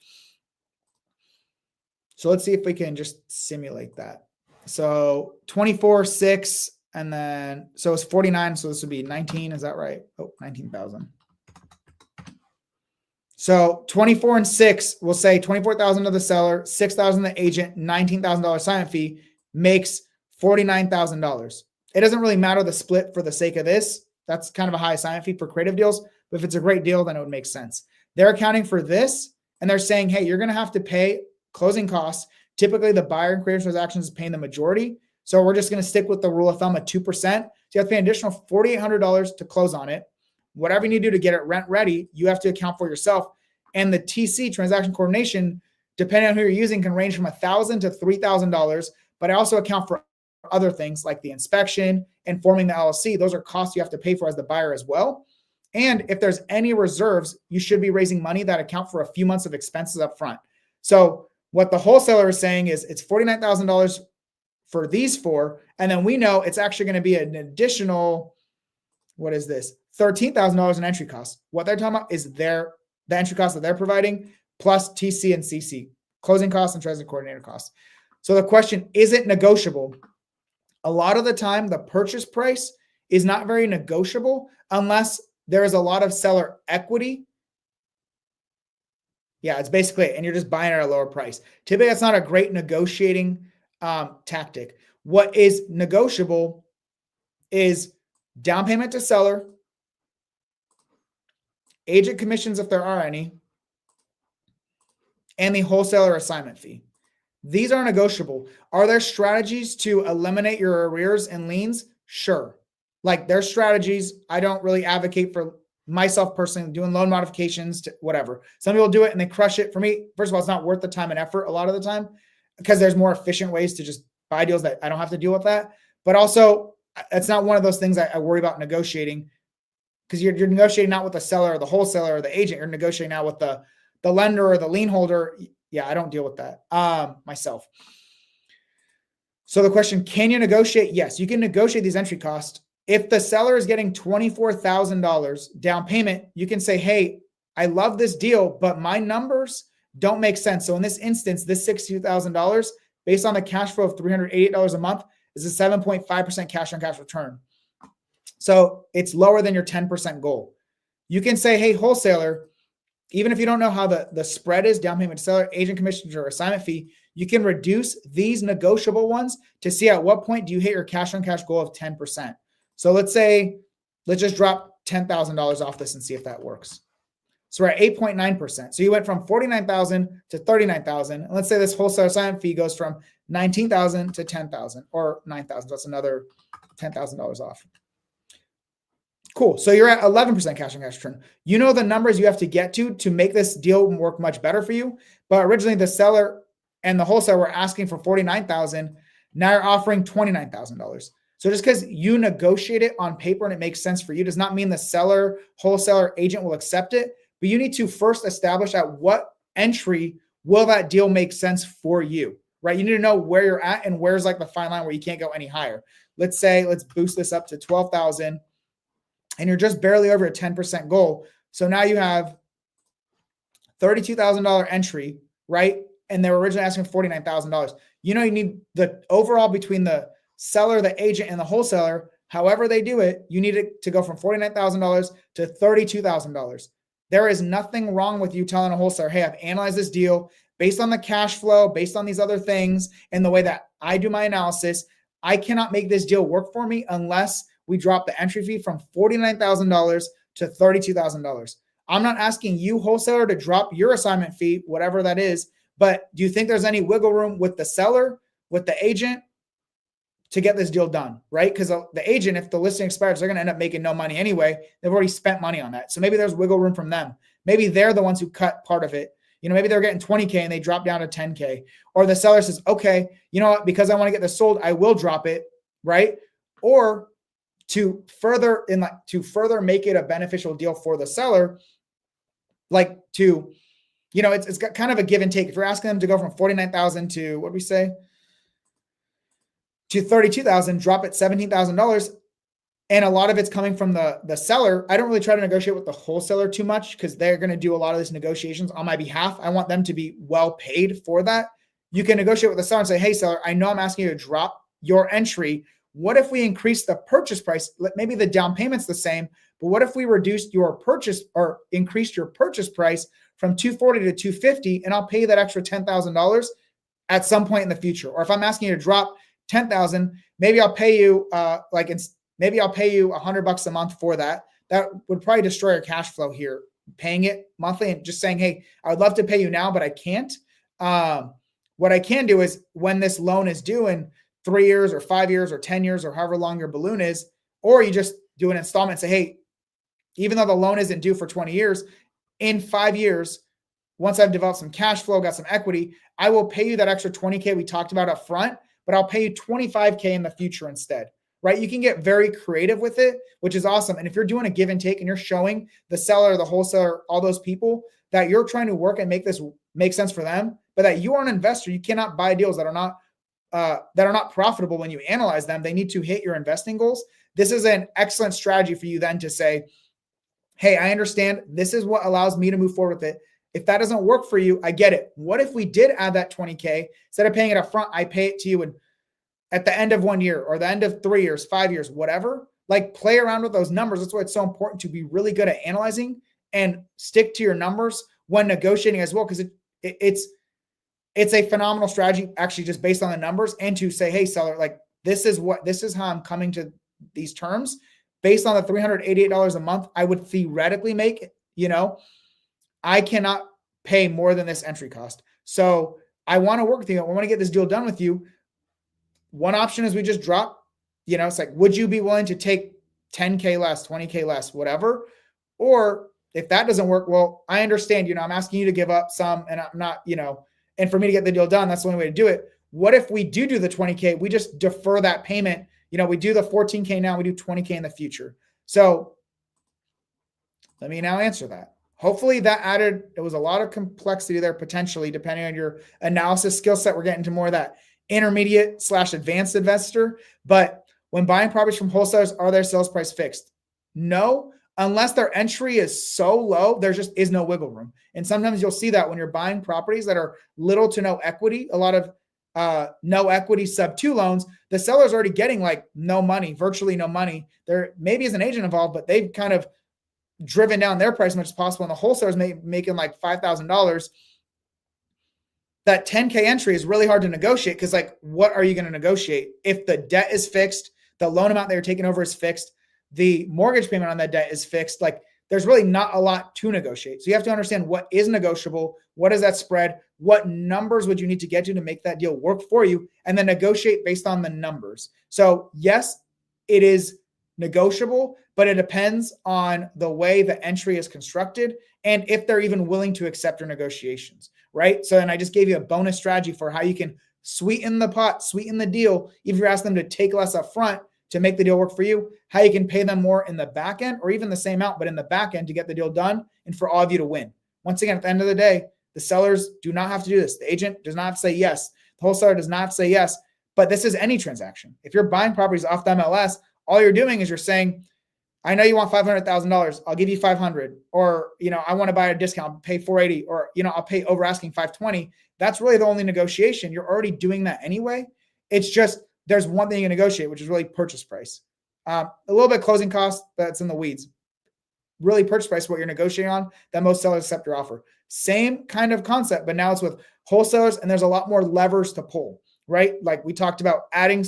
S1: So let's see if we can just simulate that. So 24,600, and then, so it's 49. So this would be 19. Is that right? Oh, 19,000. So 24 and 6, we'll say 24,000 to the seller, 6,000 to the agent, $19,000 assignment fee makes $49,000. It doesn't really matter the split for the sake of this. That's kind of a high assignment fee for creative deals, but if it's a great deal, then it would make sense. They're accounting for this, and they're saying, hey, you're going to have to pay closing costs. Typically, the buyer in creative transactions is paying the majority. So we're just going to stick with the rule of thumb at 2%. So you have to pay an additional $4,800 to close on it. Whatever you need to do to get it rent ready, you have to account for yourself. And the TC, transaction coordination, depending on who you're using, can range from $1,000 to $3,000. But I also account for other things like the inspection and forming the LLC. Those are costs you have to pay for as the buyer as well. And if there's any reserves, you should be raising money that account for a few months of expenses up front. So what the wholesaler is saying is it's $49,000 for these four. And then we know it's actually going to be an additional, what is this? $13,000 in entry costs. What they're talking about is the entry costs that they're providing plus TC and CC, closing costs and transit coordinator costs. So the question, is it negotiable? A lot of the time, the purchase price is not very negotiable unless there is a lot of seller equity. Yeah, it's basically it, and you're just buying at a lower price. Typically, that's not a great negotiating tactic. What is negotiable is down payment to seller, agent commissions if there are any, and the wholesaler assignment fee. These are negotiable. Are there strategies to eliminate your arrears and liens? Sure. Like there's strategies. I don't really advocate for myself personally doing loan modifications to whatever. Some people do it and they crush it. For me, first of all, it's not worth the time and effort a lot of the time because there's more efficient ways to just buy deals that I don't have to deal with that. But also, it's not one of those things I worry about negotiating because you're negotiating not with the seller or the wholesaler or the agent. You're negotiating now with the lender or the lien holder. Yeah, I don't deal with that myself. So the question, can you negotiate? Yes, you can negotiate these entry costs. If the seller is getting $24,000 down payment, you can say, hey, I love this deal, but my numbers don't make sense. So in this instance, this $62,000 based on the cash flow of $388 a month is a 7.5% cash on cash return. So it's lower than your 10% goal. You can say, hey, wholesaler, even if you don't know how the spread is, down payment to seller, agent commissions, or assignment fee, you can reduce these negotiable ones to see at what point do you hit your cash on cash goal of 10%. So let's just drop $10,000 off this and see if that works. So we're at 8.9%. So you went from $49,000 to $39,000. And let's say this wholesale assignment fee goes from $19,000 to $10,000 or $9,000. That's another $10,000 off. Cool. So you're at 11% cash on cash return. You know the numbers you have to get to make this deal work much better for you. But originally the seller and the wholesaler were asking for $49,000. Now you're offering $29,000. So just because you negotiate it on paper and it makes sense for you does not mean the seller, wholesaler, agent will accept it. But you need to first establish at what entry will that deal make sense for you, right? You need to know where you're at and where's like the fine line where you can't go any higher. Let's boost this up to 12,000 and you're just barely over a 10% goal. So now you have $32,000 entry, right? And they were originally asking for $49,000. You know, you need the overall between the seller, the agent, and the wholesaler, however they do it, you need it to go from $49,000 to $32,000. There is nothing wrong with you telling a wholesaler, hey, I've analyzed this deal based on the cash flow, based on these other things, and the way that I do my analysis. I cannot make this deal work for me unless we drop the entry fee from $49,000 to $32,000. I'm not asking you, wholesaler, to drop your assignment fee, whatever that is, but do you think there's any wiggle room with the seller, with the agent, to get this deal done, right? Because the agent, if the listing expires, they're going to end up making no money anyway. They've already spent money on that. So maybe there's wiggle room from them. Maybe they're the ones who cut part of it. You know, maybe they're getting 20K and they drop down to 10K. Or the seller says, okay, you know what, because I want to get this sold, I will drop it, right? Or to further make it a beneficial deal for the seller, it's got kind of a give and take. If you're asking them to go from 49,000 to, what do we say? To 32,000, drop it $17,000. And a lot of it's coming from the seller. I don't really try to negotiate with the wholesaler too much because they're going to do a lot of these negotiations on my behalf. I want them to be well paid for that. You can negotiate with the seller and say, hey, seller, I know I'm asking you to drop your entry. What if we increase the purchase price? Maybe the down payment's the same, but what if we reduced your purchase or increased your purchase price from $240 to $250, and I'll pay you that extra $10,000 at some point in the future? Or if I'm asking you to drop $10,000, maybe I'll pay you $100 a month for that. That would probably destroy your cash flow here, paying it monthly and just saying, hey, I would love to pay you now, but I can't. What I can do is when this loan is due in 3 years or 5 years or 10 years or however long your balloon is, or you just do an installment and say, hey, even though the loan isn't due for 20 years, in 5 years, once I've developed some cash flow, got some equity, I will pay you that extra 20K we talked about up front, but I'll pay you 25K in the future instead, right? You can get very creative with it, which is awesome. And if you're doing a give and take and you're showing the seller, the wholesaler, all those people that you're trying to work and make this make sense for them, but that you are an investor, you cannot buy deals that are not that are not profitable when you analyze them. They need to hit your investing goals. This is an excellent strategy for you then to say, hey, I understand this is what allows me to move forward with it. If that doesn't work for you, I get it. What if we did add that 20K? Instead of paying it up front, I pay it to you at the end of 1 year or the end of 3 years, 5 years, whatever. Like, play around with those numbers. That's why it's so important to be really good at analyzing and stick to your numbers when negotiating as well, because it's a phenomenal strategy actually just based on the numbers, and to say, hey, seller, like, this is how I'm coming to these terms. Based on the $388 a month, I would theoretically make, I cannot pay more than this entry cost. So I want to work with you. I want to get this deal done with you. One option is we just drop, it's like, would you be willing to take 10K less, 20K less, whatever? Or if that doesn't work, well, I understand, I'm asking you to give up some, and I'm not, and for me to get the deal done, that's the only way to do it. What if we do the 20K? We just defer that payment. We do the 14K now, we do 20K in the future. So let me now answer that. Hopefully it was a lot of complexity there potentially, depending on your analysis skill set. We're getting to more of that intermediate/advanced investor. But when buying properties from wholesalers, are their sales price fixed? No, unless their entry is so low, there just is no wiggle room. And sometimes you'll see that when you're buying properties that are little to no equity, a lot of no equity sub-2 loans, the seller's already getting like no money, virtually no money. There maybe is an agent involved, but they've kind of driven down their price as much as possible. And the wholesalers making like $5,000. That 10K entry is really hard to negotiate, because like, what are you going to negotiate? If the debt is fixed, the loan amount they're taking over is fixed, the mortgage payment on that debt is fixed, like, there's really not a lot to negotiate. So you have to understand what is negotiable, what is that spread, what numbers would you need to get to make that deal work for you, and then negotiate based on the numbers. So yes, it is negotiable, but it depends on the way the entry is constructed and if they're even willing to accept your negotiations, right? So, and I just gave you a bonus strategy for how you can sweeten the pot, sweeten the deal, if you're asking them to take less up front to make the deal work for you, how you can pay them more in the back end, or even the same amount, but in the back end to get the deal done and for all of you to win. Once again, at the end of the day, the sellers do not have to do this. The agent does not have to say yes. The wholesaler does not have to say yes, but this is any transaction. If you're buying properties off the MLS, all you're doing is you're saying, I know you want $500,000. I'll give you 500, or, I want to buy a discount, I'll pay 480, or, I'll pay over asking 520. That's really the only negotiation. You're already doing that anyway. It's just, there's one thing you can negotiate, which is really purchase price. A little bit closing cost, that's in the weeds. Really purchase price, what you're negotiating on, that most sellers accept your offer. Same kind of concept, but now it's with wholesalers, and there's a lot more levers to pull, right? Like we talked about, adding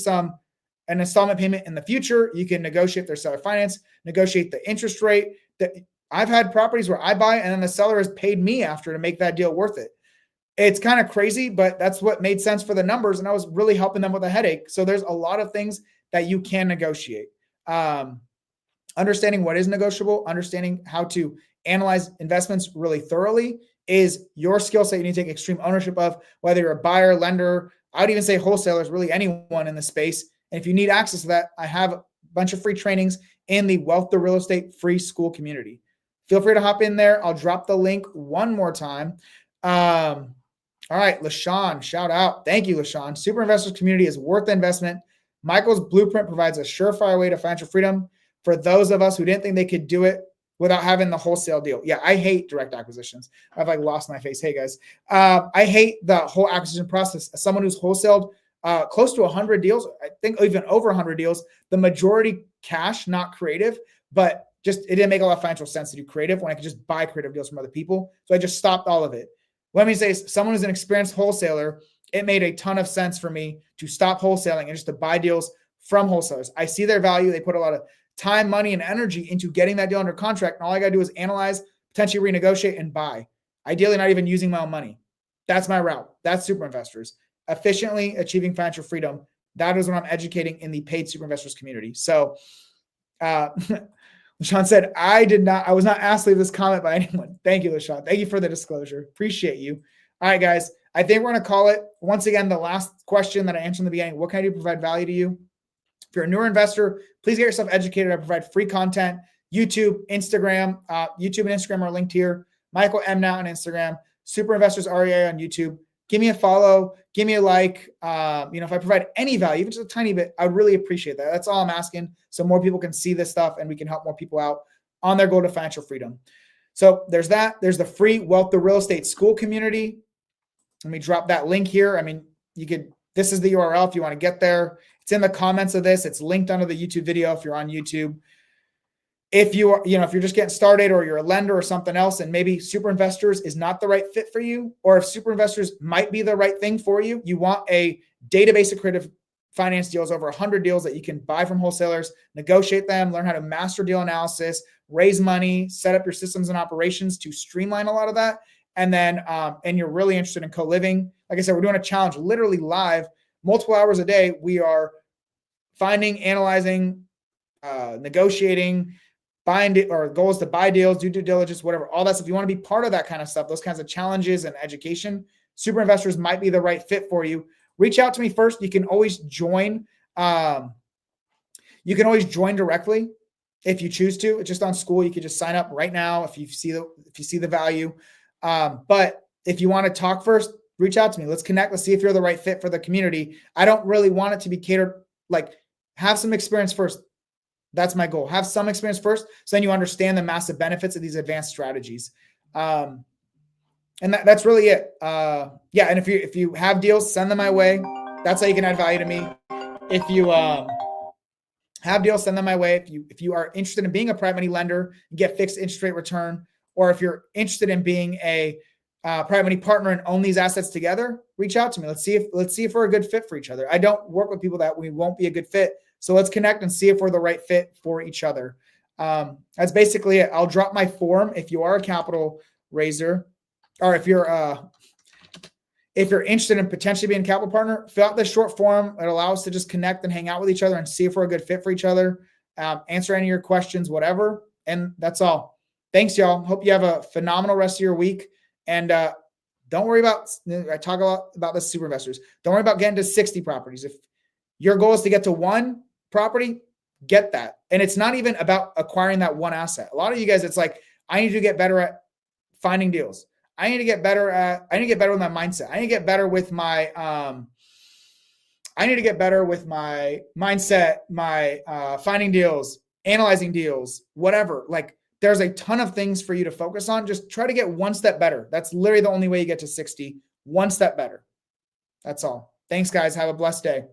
S1: an installment payment in the future. You can negotiate their seller finance, negotiate the interest rate. I've had properties where I buy and then the seller has paid me after to make that deal worth it. It's kind of crazy, but that's what made sense for the numbers. And I was really helping them with a headache. So there's a lot of things that you can negotiate. Understanding what is negotiable, understanding how to analyze investments really thoroughly is your skill set you need to take extreme ownership of, whether you're a buyer, lender, I would even say wholesalers, really anyone in the space. And if you need access to that, I have a bunch of free trainings in the Wealth to Real Estate free school community. Feel free to hop in there. I'll drop the link one more time. All right, LaShawn, shout out. Thank you, LaShawn. Super Investors community is worth the investment. Michael's blueprint provides a surefire way to financial freedom for those of us who didn't think they could do it without having the wholesale deal. Yeah, I hate direct acquisitions. I've like lost my face. Hey guys, I hate the whole acquisition process. As someone who's wholesaled close to 100 deals, I think even over 100 deals, the majority cash, not creative, but just it didn't make a lot of financial sense to do creative when I could just buy creative deals from other people. So I just stopped all of it. Let me say, someone who's an experienced wholesaler, it made a ton of sense for me to stop wholesaling and just to buy deals from wholesalers. I see their value. They put a lot of time, money, and energy into getting that deal under contract. And all I got to do is analyze, potentially renegotiate, and buy. Ideally, not even using my own money. That's my route. That's Super Investors. Efficiently achieving financial freedom. That is what I'm educating in the paid Super Investors community. So, LaShawn said, I was not asked to leave this comment by anyone. Thank you, LaShawn. Thank you for the disclosure. Appreciate you. All right, guys. I think we're going to call it. Once again, the last question that I answered in the beginning, what can I do to provide value to you? If you're a newer investor, please get yourself educated. I provide free content, YouTube, Instagram. YouTube and Instagram are linked here. Michael M. Now on Instagram. Super Investors REA on YouTube. give me a follow, give me a like. If I provide any value, even just a tiny bit, I would really appreciate that. That's all I'm asking. So more people can see this stuff and we can help more people out on their goal to financial freedom. So there's that. There's the free Wealth to Real Estate School community. Let me drop that link here. I mean, this is the URL if you want to get there. It's in the comments of this. It's linked under the YouTube video if you're on YouTube. If you are, if you're just getting started or you're a lender or something else, and maybe Super Investors is not the right fit for you, or if Super Investors might be the right thing for you, you want a database of creative finance deals, over 100 deals that you can buy from wholesalers, negotiate them, learn how to master deal analysis, raise money, set up your systems and operations to streamline a lot of that. And then, and you're really interested in CoLiving. Like I said, we're doing a challenge literally live, multiple hours a day. We are finding, analyzing, negotiating, buying, or goals to buy deals, do due diligence, whatever, all that stuff. If you want to be part of that kind of stuff, those kinds of challenges and education, Super Investors might be the right fit for you. Reach out to me first. You can always join. You can always join directly if you choose to. It's just on school. You can just sign up right now if you see the value. But if you want to talk first, reach out to me. Let's connect. Let's see if you're the right fit for the community. I don't really want it to be catered, like have some experience first. That's my goal. Have some experience first, so then you understand the massive benefits of these advanced strategies. And that's really it. Yeah. And if you have deals, send them my way. That's how you can add value to me. If you have deals, send them my way. If you are interested in being a private money lender and get fixed interest rate return, or if you're interested in being a private money partner and own these assets together, reach out to me. Let's see if we're a good fit for each other. I don't work with people that we won't be a good fit. So let's connect and see if we're the right fit for each other. That's basically it. I'll drop my form if you are a capital raiser, or if you're interested in potentially being a capital partner, fill out this short form. It allows us to just connect and hang out with each other and see if we're a good fit for each other. Answer any of your questions, whatever. And that's all. Thanks, y'all. Hope you have a phenomenal rest of your week. And don't worry about, I talk a lot about this, Super Investors. Don't worry about getting to 60 properties. If your goal is to get to one property, get that. And it's not even about acquiring that one asset. A lot of you guys, it's like, I need to get better at finding deals. I need to get better with my mindset. I need to get better with my, mindset, my finding deals, analyzing deals, whatever. Like, there's a ton of things for you to focus on. Just try to get one step better. That's literally the only way you get to 60, one step better. That's all. Thanks, guys. Have a blessed day.